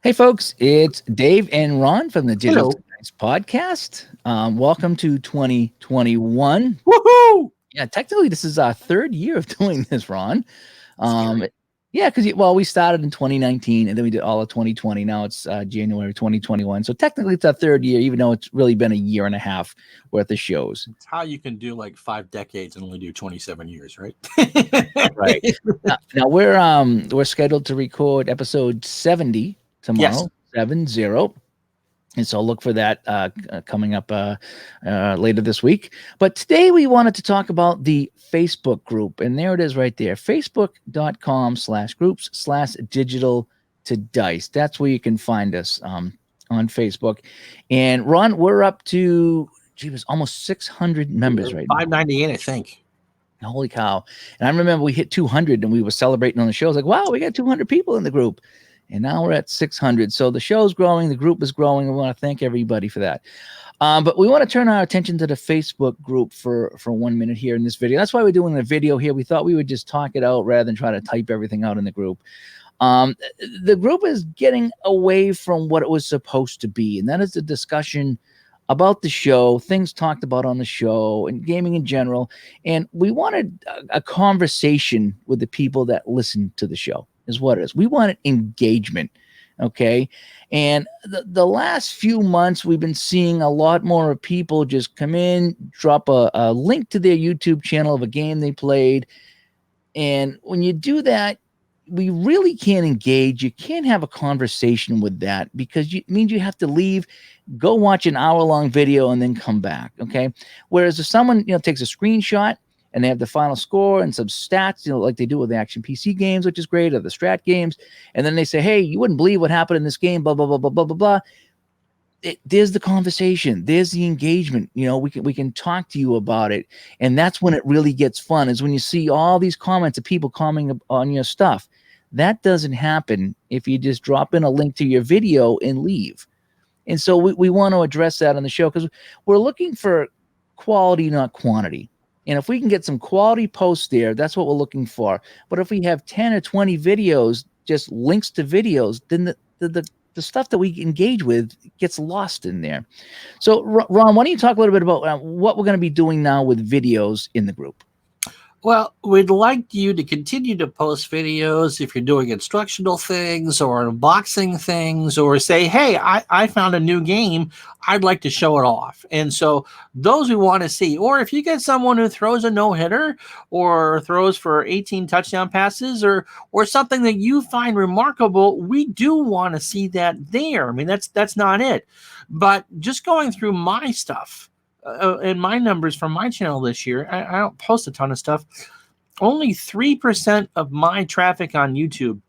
Hey, folks, it's Dave and Ron from the Digital Hello. Tonights podcast. Welcome to 2021. Woohoo! Yeah, technically, this is our third year of doing this, Ron. Um, Scary. yeah, because we started in 2019 and then we did all of 2020. Now it's January 2021. So technically, it's our third year, even though it's really been a year and a half worth of shows. It's how you can do like 5 decades and only do 27 years, right? Right. Now we're scheduled to record episode 70 Yes. tomorrow, 70. And so look for that coming up later this week. But today we wanted to talk about the Facebook group. And there it is right there, facebook.com/groups/digital to dice. That's where you can find us on Facebook. And Ron, we're up to, it was almost 600 members right now. 598, I think. Holy cow. And I remember we hit 200 and we were celebrating on the show. I was like, wow, we got 200 people in the group. And now we're at 600. So the show's growing, the group is growing. We want to thank everybody for that. But we want to turn our attention to the Facebook group for 1 minute here in this video. That's why we're doing the video here. We thought we would just talk it out rather than try to type everything out in the group. The group is getting away from what it was supposed to be, and that is the discussion about the show, things talked about on the show, and gaming in general. And we wanted a conversation with the people that listen to the show, is what it is. We wanted engagement. Okay. And the last few months, we've been seeing a lot more of people just come in, drop a link to their YouTube channel of a game they played. And when you do that, we really can't engage. You can't have a conversation with that because it means you have to leave, go watch an hour-long video, and then come back. Okay. Whereas if someone takes a screenshot and they have the final score and some stats, like they do with the action PC games, which is great, or the strat games, and then they say, "Hey, you wouldn't believe what happened in this game." Blah blah blah blah blah blah blah. There's the conversation. There's the engagement. We can talk to you about it, and that's when it really gets fun. Is when you see all these comments of people commenting on your stuff. That doesn't happen if you just drop in a link to your video and leave. And so we want to address that on the show because we're looking for quality, not quantity. And if we can get some quality posts there, that's what we're looking for. But if we have 10 or 20 videos, just links to videos, then the stuff that we engage with gets lost in there. So, Ron, why don't you talk a little bit about what we're going to be doing now with videos in the group? Well, we'd like you to continue to post videos if you're doing instructional things or unboxing things, or say, hey, I found a new game. I'd like to show it off. And so those we want to see. Or if you get someone who throws a no-hitter or throws for 18 touchdown passes or something that you find remarkable, we do want to see that there. I mean, that's not it. But just going through my stuff, and my numbers from my channel this year, I don't post a ton of stuff. Only 3% of my traffic on YouTube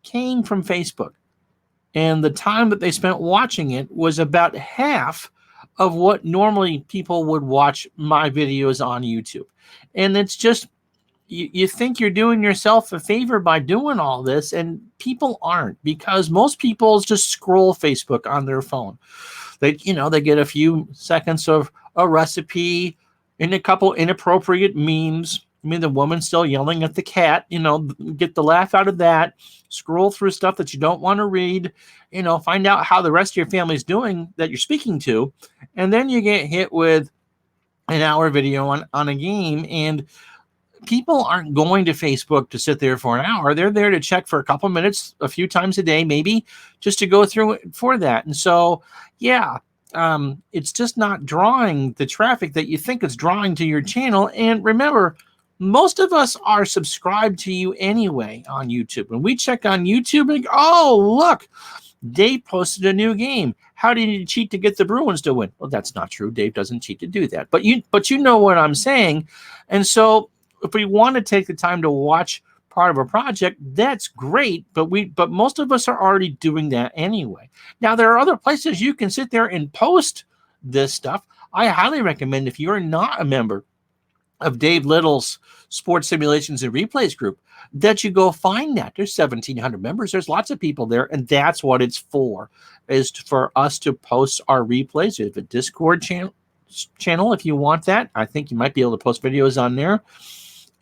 came from Facebook. And the time that they spent watching it was about half of what normally people would watch my videos on YouTube. And it's just, you think you're doing yourself a favor by doing all this, and people aren't, because most people just scroll Facebook on their phone. They get a few seconds of a recipe and a couple inappropriate memes. I mean, the woman still yelling at the cat, get the laugh out of that, scroll through stuff that you don't want to read, find out how the rest of your family is doing that you're speaking to. And then you get hit with an hour video on a game, and people aren't going to Facebook to sit there for an hour. They're there to check for a couple minutes, a few times a day, maybe, just to go through it for that. And so, yeah, it's just not drawing the traffic that you think it's drawing to your channel. And remember, most of us are subscribed to you anyway on YouTube. When we check on YouTube and oh, look, Dave posted a new game. How did he cheat to get the Bruins to win? Well, that's not true. Dave doesn't cheat to do that. But you know what I'm saying. And so if we want to take the time to watch part of a project, that's great, but most of us are already doing that anyway. Now, there are other places you can sit there and post this stuff. I highly recommend, if you're not a member of Dave Little's Sports Simulations and Replays group, that you go find that. There's 1,700 members. There's lots of people there, and that's what it's for, is for us to post our replays. You have a Discord channel if you want that. I think you might be able to post videos on there.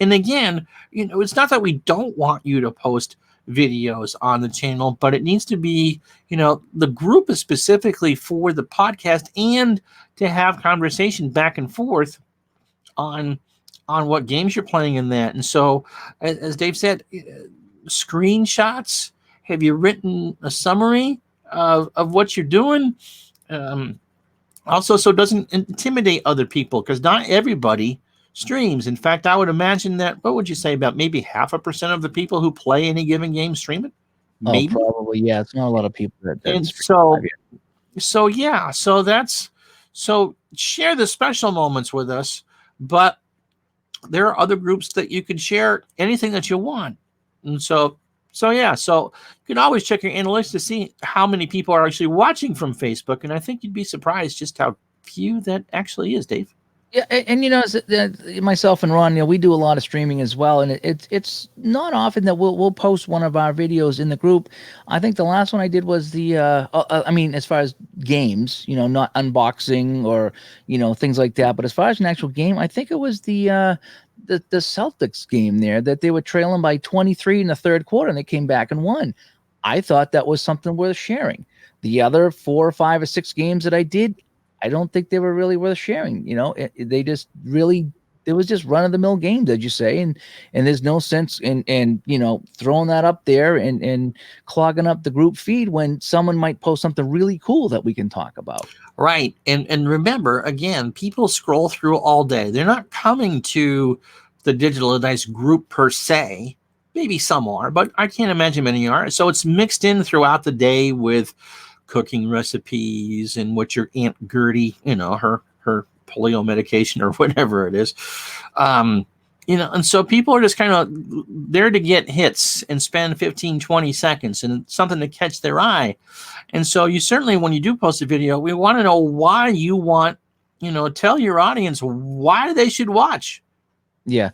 And again, it's not that we don't want you to post videos on the channel, but it needs to be, the group is specifically for the podcast and to have conversation back and forth on what games you're playing in that. And so, as Dave said, screenshots. Have you written a summary of what you're doing? Also, so it doesn't intimidate other people, because not everybody streams. In fact, I would imagine that, what would you say, about maybe 0.5% of the people who play any given game stream it? Maybe. Oh, probably, yeah. It's not a lot of people that And stream. so share the special moments with us, but there are other groups that you can share anything that you want. And so you can always check your analytics to see how many people are actually watching from Facebook. And I think you'd be surprised just how few that actually is, Dave. Yeah, and myself and Ron, we do a lot of streaming as well, and it's not often that we'll post one of our videos in the group. I think the last one I did was the as far as games, not unboxing or things like that, but as far as an actual game, I think it was the Celtics game there that they were trailing by 23 in the third quarter, and they came back and won. I thought that was something worth sharing. The other 4 or 5 or 6 games that I did, I don't think they were really worth sharing. They just really, it was just run of the mill games, as you say. And there's no sense in throwing that up there and clogging up the group feed when someone might post something really cool that we can talk about. Right. And remember, again, people scroll through all day. They're not coming to the Digital Dice group per se. Maybe some are, but I can't imagine many are. So it's mixed in throughout the day with cooking recipes and what your Aunt Gertie, her polio medication or whatever it is. And so people are just kind of there to get hits and spend 15, 20 seconds and something to catch their eye. And so you certainly, when you do post a video, we want to know why you want, tell your audience why they should watch. Yeah.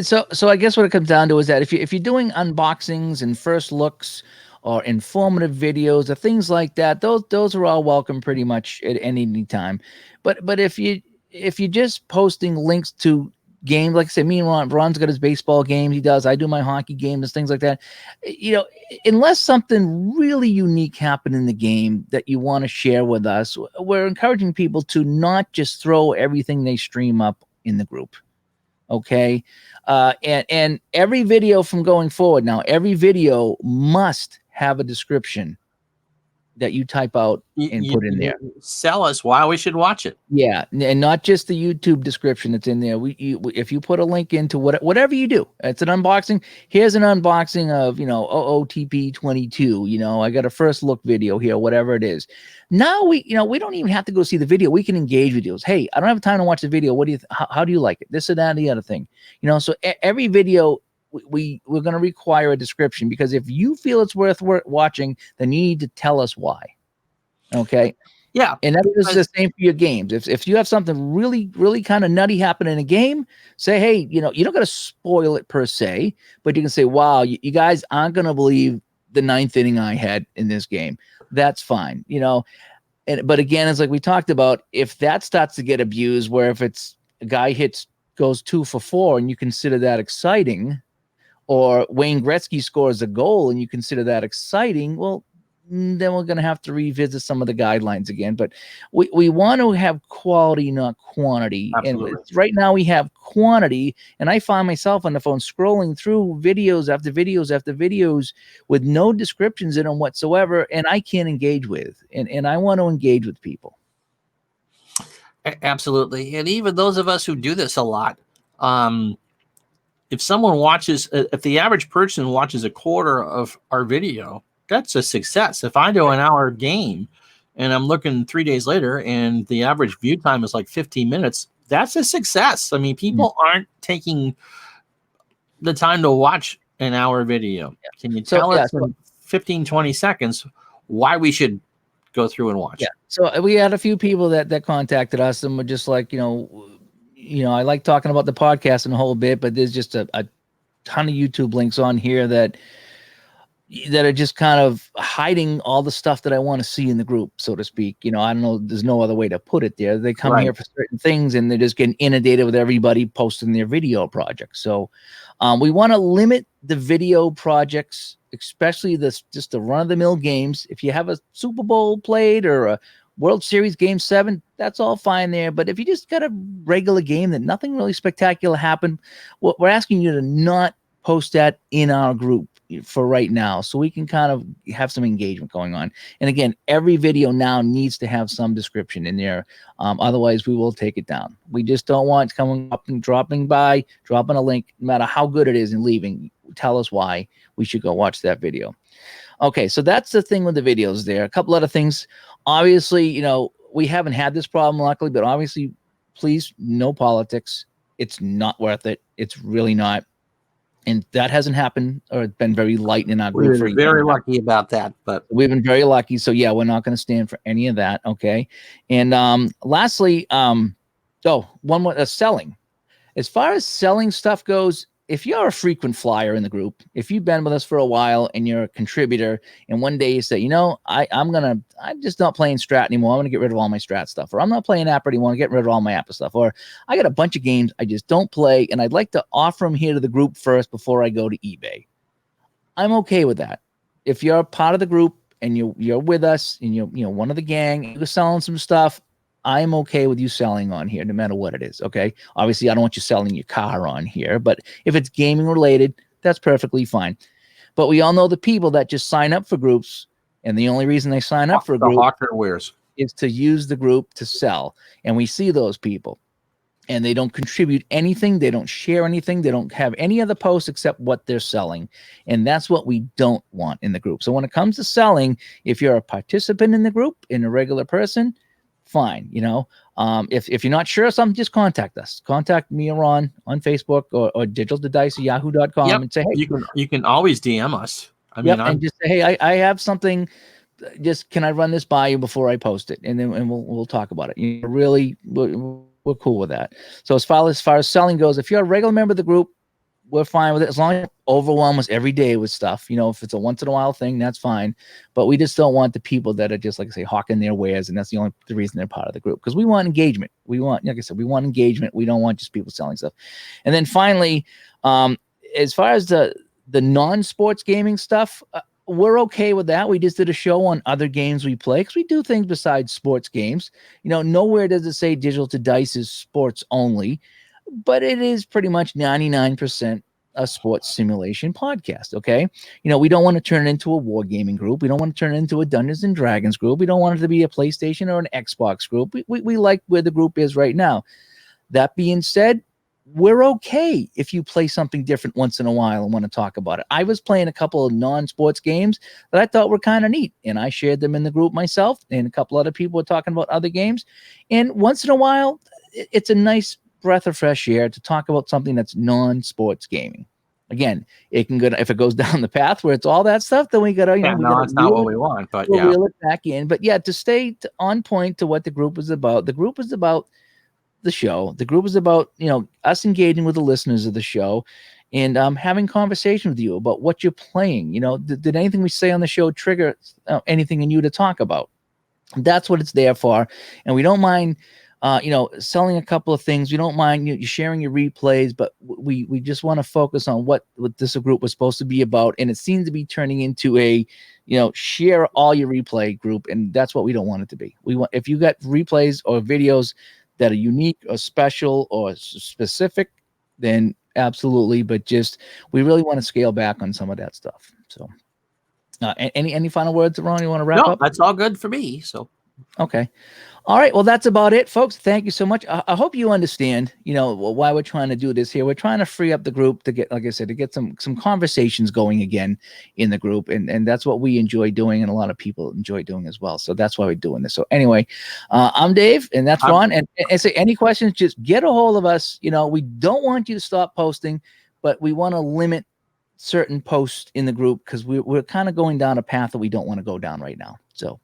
So I guess what it comes down to is that if you're doing unboxings and first looks or informative videos or things like that, those are all welcome pretty much at any time. But if you're just posting links to games, like I said, me and Ron's got his baseball game, he does, I do my hockey games, things like that. Unless something really unique happened in the game that you want to share with us, we're encouraging people to not just throw everything they stream up in the group. Okay. And every video from going forward now, every video must have a description that you type out and put in there. Sell us why we should watch it. Yeah, and not just the YouTube description that's in there. If you put a link into whatever you do, it's an unboxing. Here's an unboxing of OOTP 22. I got a first look video here, whatever it is. Now we don't even have to go see the video. We can engage with you. Hey, I don't have time to watch the video. What do you? How do you like it? This or that, and the other thing. So every video. We're going to require a description, because if you feel it's worth watching, then you need to tell us why. Okay. Yeah. And that is the same for your games. If you have something really, really kind of nutty happen in a game, say, hey, you don't got to spoil it per se, but you can say, wow, you guys aren't going to believe the 9th inning I had in this game. That's fine. But again, it's like we talked about, if that starts to get abused, where if it's a guy goes 2 for 4 and you consider that exciting, or Wayne Gretzky scores a goal and you consider that exciting, well, then we're going to have to revisit some of the guidelines again. But we want to have quality, not quantity. Absolutely. And right now we have quantity, and I find myself on the phone scrolling through videos after videos after videos with no descriptions in them whatsoever, and I can't engage with. And I want to engage with people. Absolutely. And even those of us who do this a lot, if someone watches, if the average person watches a quarter of our video, that's a success. If I do an hour game and I'm looking 3 days later and the average view time is like 15 minutes, that's a success. I mean, people aren't taking the time to watch an hour video. Yeah. Can you tell us in 15, 20 seconds why we should go through and watch? Yeah. So we had a few people that contacted us and were just like, I like talking about the podcast and a whole bit, but there's just a ton of YouTube links on here that that are just kind of hiding all the stuff that I want to see in the group, so to speak. You know, I don't know, there's no other way to put it there. They come Right. here for certain things and they're just getting inundated with everybody posting their video projects. So we want to limit the video projects, especially just the run-of-the-mill games. If you have a Super Bowl played or a World Series Game 7, that's all fine there. But if you just got a regular game that nothing really spectacular happened, we're asking you to not post that in our group for right now, so we can kind of have some engagement going on. And again, every video now needs to have some description in there. Otherwise, we will take it down. We just don't want coming up and dropping by, dropping a link, no matter how good it is, and leaving. Tell us why we should go watch that video. Okay, so that's the thing with the videos there. A couple other things. Obviously, you know, we haven't had this problem, luckily, but obviously, please, no politics. It's not worth it. It's really not. And that hasn't happened, or it's been very light in our group. We've been very lucky about that, but we've been very lucky. So yeah, we're not going to stand for any of that. Okay. And lastly, one more, selling. As far as selling stuff goes, if you're a frequent flyer in the group, if you've been with us for a while and you're a contributor, and one day you say, you know, I'm just not playing Strat anymore. I'm going to get rid of all my Strat stuff, or I'm not playing Appa anymore. I'm get rid of all my Appa stuff, or I got a bunch of games I just don't play, and I'd like to offer them here to the group first before I go to eBay. I'm okay with that. If you're a part of the group and you're with us and you're one of the gang, and you're selling some stuff, I'm okay with you selling on here, no matter what it is. Okay. Obviously, I don't want you selling your car on here, but if it's gaming related, that's perfectly fine. But we all know the people that just sign up for groups, and the only reason they sign up for a group is to use the group to sell. And we see those people, and they don't contribute anything. They don't share anything. They don't have any other posts except what they're selling. And that's what we don't want in the group. So when it comes to selling, if you're a participant in the group, in a regular person, fine. You know, if you're not sure of something, just contact us. Contact me or Ron on Facebook or digitaltodice@yahoo.com. Yep. And say, hey, you can always DM us. And just say, hey, I have something. Just can I run this by you before I post it, and then we'll talk about it. You know, really, we're cool with that. So as far as selling goes, if you're a regular member of the group, we're fine with it, as long as you overwhelm us every day with stuff. You know, if it's a once in a while thing, that's fine. But we just don't want the people that are just, like I say, hawking their wares, and that's the reason they're part of the group, because we want engagement. We want, like I said, we want engagement. We don't want just people selling stuff. And then finally, as far as the non-sports gaming stuff, we're okay with that. We just did a show on other games we play, because we do things besides sports games. You know, nowhere does it say Digital to Dice is sports only, but it is pretty much 99% a sports simulation podcast. Okay. You know, we don't want to turn it into a wargaming group. We don't want to turn it into a Dungeons and Dragons group. We don't want it to be a PlayStation or an Xbox group. We like where the group is right now. That being said, we're okay if you play something different once in a while and want to talk about it. I was playing a couple of non-sports games that I thought were kind of neat, and I shared them in the group myself, and a couple other people were talking about other games. And once in a while, it's a nice breath of fresh air to talk about something that's non-sports gaming. Again, it can go, if it goes down the path where it's all that stuff, then we got to, that's not what we want, but we'll reel it back in. But yeah, to stay on point to what the group is about. The group is about the show. The group is about, us engaging with the listeners of the show and having conversation with you about what you're playing. Did anything we say on the show trigger anything in you to talk about? That's what it's there for. And we don't mind selling a couple of things. We don't mind you sharing your replays, but we just want to focus on what this group was supposed to be about. And it seems to be turning into a, share all your replay group. And that's what we don't want it to be. We want, if you got replays or videos that are unique or special or specific, then absolutely. But we really want to scale back on some of that stuff. So any final words, Ron, you want to wrap up? No, that's all good for me. So, okay. All right. Well, that's about it, folks. Thank you so much. I hope you understand, why we're trying to do this here. We're trying to free up the group to get, like I said, to get some conversations going again in the group. And that's what we enjoy doing. And a lot of people enjoy doing as well. So that's why we're doing this. So anyway, I'm Dave, and that's Ron. And say any questions, just get a hold of us. We don't want you to stop posting, but we want to limit certain posts in the group because we're kind of going down a path that we don't want to go down right now. So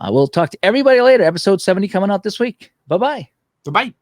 we'll talk to everybody later. Episode 70 coming out this week. Bye-bye. Bye-bye.